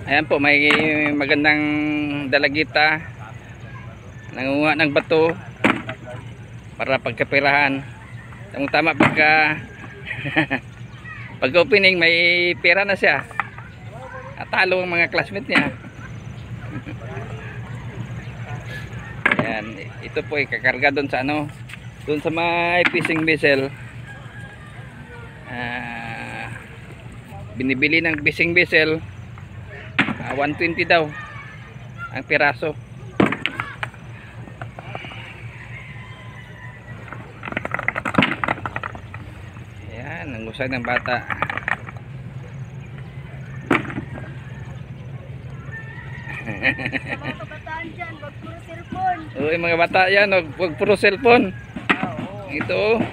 Ayan po, may magandang dalagita. Nangunguha ng bato para pagkapirahan. Tama pagka pag opening may pera na siya. At talo ang mga classmate niya. Ayan, ito po ay kakarga doon sa ano, doon sa may fishing vessel. Binibili ng fishing vessel 120 daw ang piraso. Ayan, ang usay ng bata. Mga kabataan dyan, wag puro cellphone. Uy, mga bata yan, wag puro cellphone. Ito,